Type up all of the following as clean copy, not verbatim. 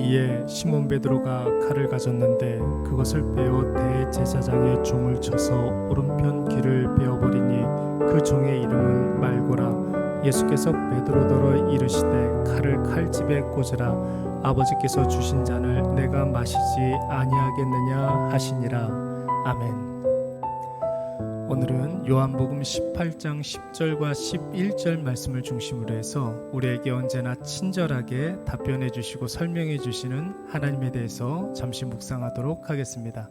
이에 시몬 베드로가 칼을 가졌는데 그것을 빼어 대제사장의 종을 쳐서 오른편 귀를 베어버리니 그 종의 이름은 말고라. 예수께서 베드로더러 이르시되 칼을 칼집에 꽂으라. 아버지께서 주신 잔을 내가 마시지 아니하겠느냐 하시니라. 아멘. 오늘은 요한복음 18장 10절과 11절 말씀을 중심으로 해서 우리에게 언제나 친절하게 답변해 주시고 설명해 주시는 하나님에 대해서 잠시 묵상하도록 하겠습니다.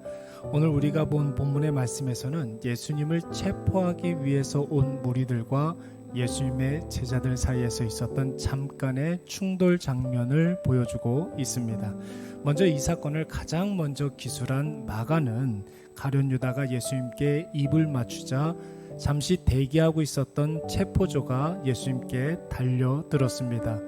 오늘 우리가 본 본문의 말씀에서는 예수님을 체포하기 위해서 온 무리들과 예수님의 제자들 사이에서 있었던 잠깐의 충돌 장면을 보여주고 있습니다. 먼저 이 사건을 가장 먼저 기술한 마가는 가룟 유다가 예수님께 입을 맞추자 잠시 대기하고 있었던 체포조가 예수님께 달려들었습니다.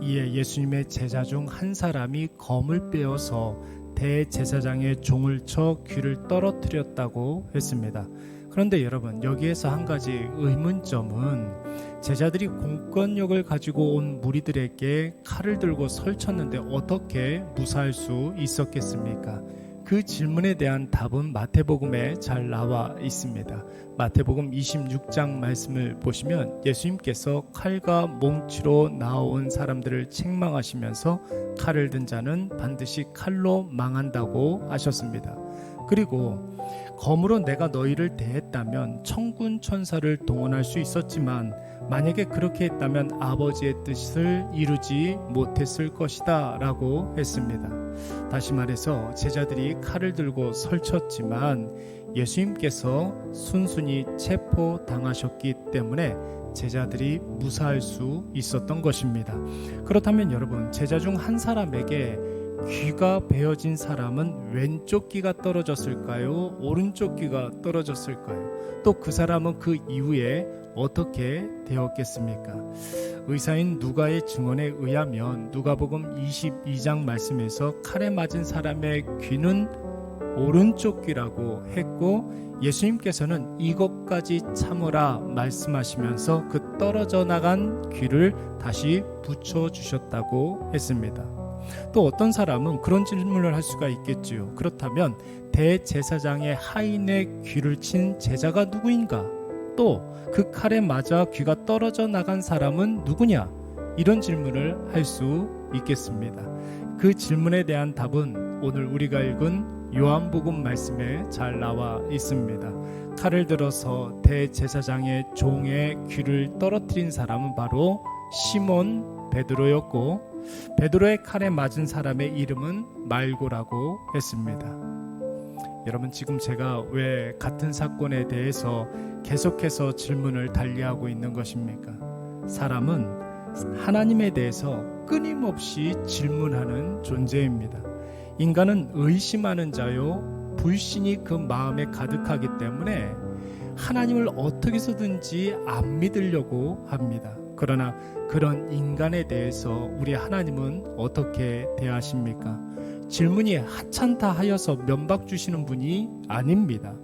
이에 예수님의 제자 중 한 사람이 검을 빼어서 대제사장의 종을 쳐 귀를 떨어뜨렸다고 했습니다. 그런데 여러분, 여기에서 한 가지 의문점은 제자들이 공권력을 가지고 온 무리들에게 칼을 들고 설쳤는데 어떻게 무사할 수 있었겠습니까? 그 질문에 대한 답은 마태복음에 잘 나와 있습니다. 마태복음 26장 말씀을 보시면 예수님께서 칼과 몽치로 나온 사람들을 책망하시면서 칼을 든 자는 반드시 칼로 망한다고 하셨습니다. 그리고 검으로 내가 너희를 대했다면 천군 천사를 동원할 수 있었지만 만약에 그렇게 했다면 아버지의 뜻을 이루지 못했을 것이다 라고 했습니다. 다시 말해서 제자들이 칼을 들고 설쳤지만 예수님께서 순순히 체포당하셨기 때문에 제자들이 무사할 수 있었던 것입니다. 그렇다면 여러분, 제자 중 한 사람에게 귀가 베어진 사람은 왼쪽 귀가 떨어졌을까요? 오른쪽 귀가 떨어졌을까요? 또 그 사람은 그 이후에 어떻게 되었겠습니까? 의사인 누가의 증언에 의하면 누가복음 22장 말씀에서 칼에 맞은 사람의 귀는 오른쪽 귀라고 했고 예수님께서는 이것까지 참으라 말씀하시면서 그 떨어져 나간 귀를 다시 붙여주셨다고 했습니다. 또 어떤 사람은 그런 질문을 할 수가 있겠지요. 그렇다면 대제사장의 하인의 귀를 친 제자가 누구인가? 또 그 칼에 맞아 귀가 떨어져 나간 사람은 누구냐? 이런 질문을 할 수 있겠습니다. 그 질문에 대한 답은 오늘 우리가 읽은 요한복음 말씀에 잘 나와 있습니다. 칼을 들어서 대제사장의 종의 귀를 떨어뜨린 사람은 바로 시몬 베드로였고 베드로의 칼에 맞은 사람의 이름은 말고라고 했습니다. 여러분, 지금 제가 왜 같은 사건에 대해서 계속해서 질문을 달리하고 있는 것입니까? 사람은 하나님에 대해서 끊임없이 질문하는 존재입니다. 인간은 의심하는 자요, 불신이 그 마음에 가득하기 때문에 하나님을 어떻게 해서든지 안 믿으려고 합니다. 그러나 그런 인간에 대해서 우리 하나님은 어떻게 대하십니까? 질문이 하찮다 하여서 면박 주시는 분이 아닙니다.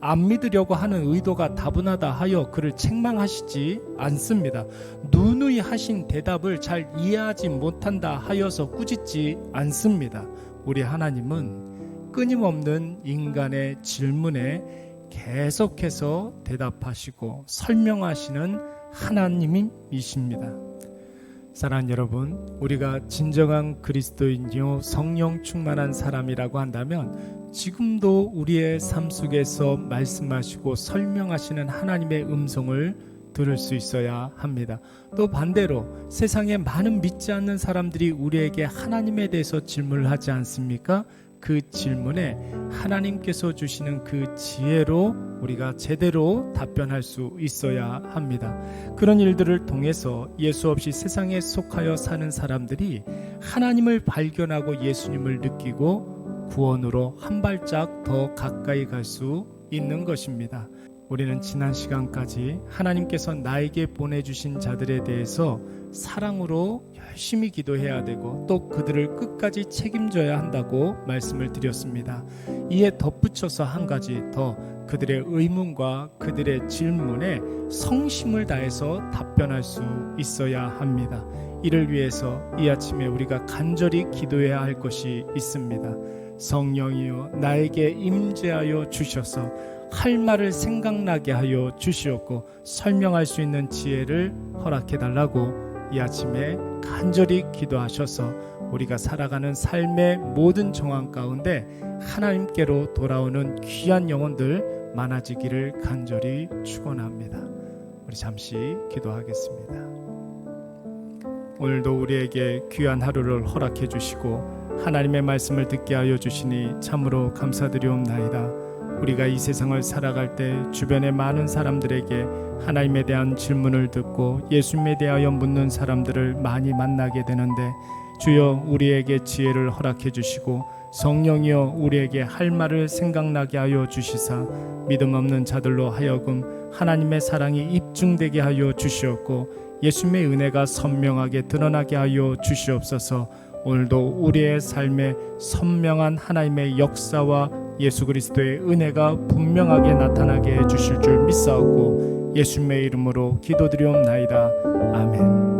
안 믿으려고 하는 의도가 다분하다 하여 그를 책망하시지 않습니다. 누누이 하신 대답을 잘 이해하지 못한다 하여서 꾸짖지 않습니다. 우리 하나님은 끊임없는 인간의 질문에 계속해서 대답하시고 설명하시는 하나님이십니다. 사랑하는 여러분, 우리가 진정한 그리스도인이요 성령 충만한 사람이라고 한다면 지금도 우리의 삶 속에서 말씀하시고 설명하시는 하나님의 음성을 들을 수 있어야 합니다. 또 반대로 세상에 많은 믿지 않는 사람들이 우리에게 하나님에 대해서 질문을 하지 않습니까? 그 질문에 하나님께서 주시는 그 지혜로 우리가 제대로 답변할 수 있어야 합니다. 그런 일들을 통해서 예수 없이 세상에 속하여 사는 사람들이 하나님을 발견하고 예수님을 느끼고 구원으로 한 발짝 더 가까이 갈 수 있는 것입니다. 우리는 지난 시간까지 하나님께서 나에게 보내주신 자들에 대해서 사랑으로 열심히 기도해야 되고 또 그들을 끝까지 책임져야 한다고 말씀을 드렸습니다. 이에 덧붙여서 한 가지 더, 그들의 의문과 그들의 질문에 성심을 다해서 답변할 수 있어야 합니다. 이를 위해서 이 아침에 우리가 간절히 기도해야 할 것이 있습니다. 성령이여 나에게 임재하여 주셔서 할 말을 생각나게 하여 주시옵고 설명할 수 있는 지혜를 허락해 달라고 이 아침에 간절히 기도하셔서 우리가 살아가는 삶의 모든 정황 가운데 하나님께로 돌아오는 귀한 영혼들 많아지기를 간절히 축원합니다. 우리 잠시 기도하겠습니다. 오늘도 우리에게 귀한 하루를 허락해 주시고 하나님의 말씀을 듣게 하여 주시니 참으로 감사드리옵나이다. 우리가 이 세상을 살아갈 때 주변의 많은 사람들에게 하나님에 대한 질문을 듣고 예수님에 대하여 묻는 사람들을 많이 만나게 되는데, 주여 우리에게 지혜를 허락해 주시고 성령이여 우리에게 할 말을 생각나게 하여 주시사 믿음 없는 자들로 하여금 하나님의 사랑이 입증되게 하여 주시옵고 예수님의 은혜가 선명하게 드러나게 하여 주시옵소서. 오늘도 우리의 삶에 선명한 하나님의 역사와 예수 그리스도의 은혜가 분명하게 나타나게 해주실 줄 믿사옵고 예수님의 이름으로 기도드리옵나이다. 아멘.